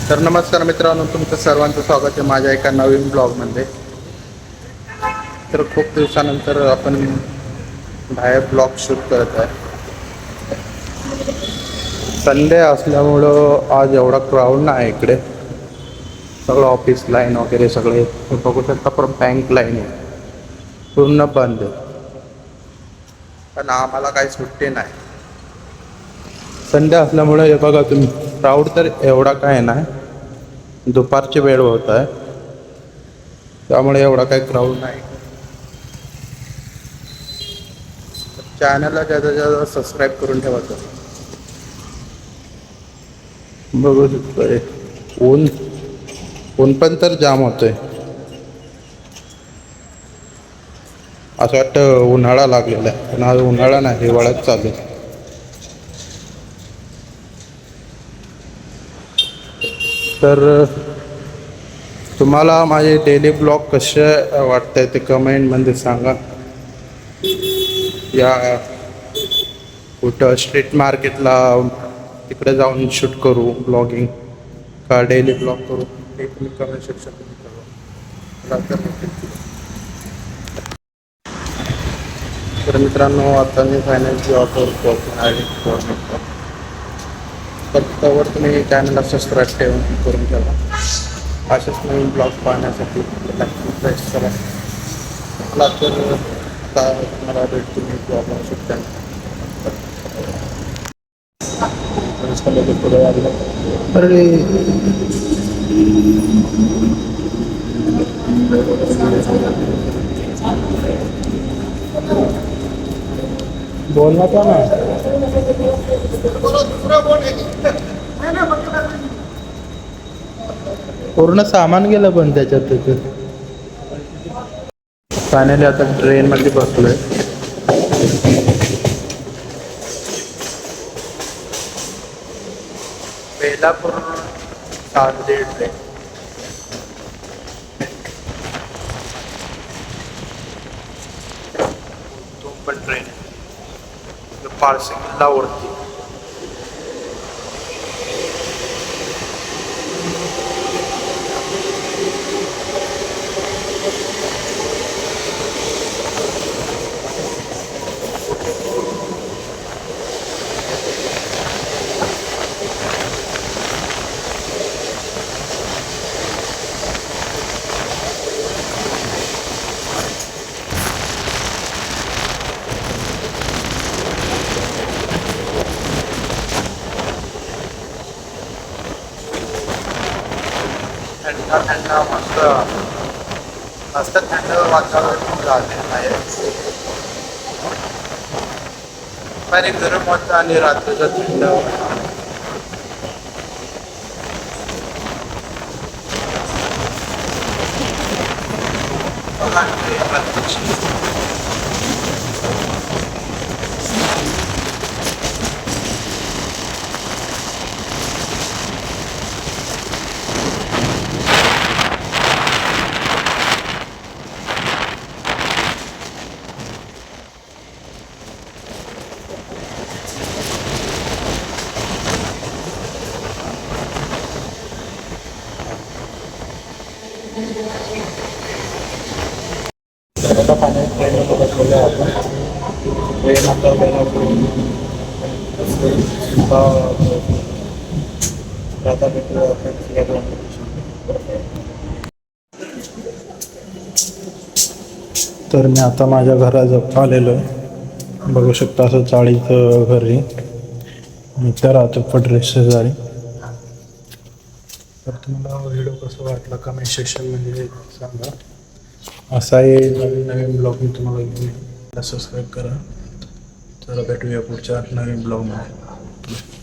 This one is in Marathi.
तर नमस्कार मित्रांनो, तुमचं सर्वांचं स्वागत आहे माझ्या एका नवीन ब्लॉगमध्ये. तर खूप दिवसानंतर आपण बाहेर ब्लॉग शूट करत आहे. संडे असल्यामुळं आज एवढा क्राऊड नाही इकडे. सगळं ऑफिस लाईन वगैरे सगळे बघू शकता, पण बँक लाईन आहे पूर्ण बंद आहे. पण आम्हाला काही सुट्टी नाही. संडे असल्यामुळे हे बघा तुम्ही, क्राऊड तर एवढा काय नाही. दुपारची वेळ होत आहे त्यामुळे एवढा काही क्राऊड नाही. चॅनलला जास्त जास्त सबस्क्राईब करून ठेवायचं. बघू शकतोय ऊन ऊन पण तर जाम होतोय. असं वाटतं उन्हाळा लागलेला आहे, पण आज उन्हाळा नाही, हिवाळाच चालू आहे. तर तुम्हाला माझे डेली ब्लॉग कसे वाटतंय ते कमेंटमध्ये सांगा. या कुठं स्ट्रीट मार्केटला तिकडे जाऊन शूट करू ब्लॉगिंग का डेली ब्लॉग करू, ते तुम्ही कमेंट सेक्शनमध्ये कळवा. तर मित्रांनो, आता मी फायनलची ऑफर पोहोचून आहे. तर त्यावर तुम्ही चॅनलला सबस्क्राईब करून ठेवा. असेच नवीन ब्लॉग पाहण्यासाठी प्रेस करा. मला तर मला भेटतो मी ब्लॉग शकता. अरे बोलना था ना. पूर्ण सामान गेलं पण त्याच्यात. फायनली आता ट्रेनमध्ये बसलोय. बेलापूर 7:30 ट्रेन. तो पण ट्रेन पारसिंगला वरती. थंड मस्त मस्त थंड वातावरण झालेलं आहे. दुपारी गरम होतं आणि रात्रीचं थंड. आता फायनल ट्रेनमध्ये बसलेलो आहे आपण. ट्रेन आता तर मी आता माझ्या घराजवळ आलेलो आहे. बघू शकता, असं चाळीचं घर आहे. मी तर राहतो पडरेस शेजारी. तर तुम्हाला व्हिडिओ कसा वाटला कमेंट सेक्शनमध्ये सांगा. असा आहे नवीन नवीन ब्लॉग मी तुम्हाला घेऊन. सबस्क्राईब करा. चला भेटूया पुढच्या नवीन ब्लॉगमध्ये.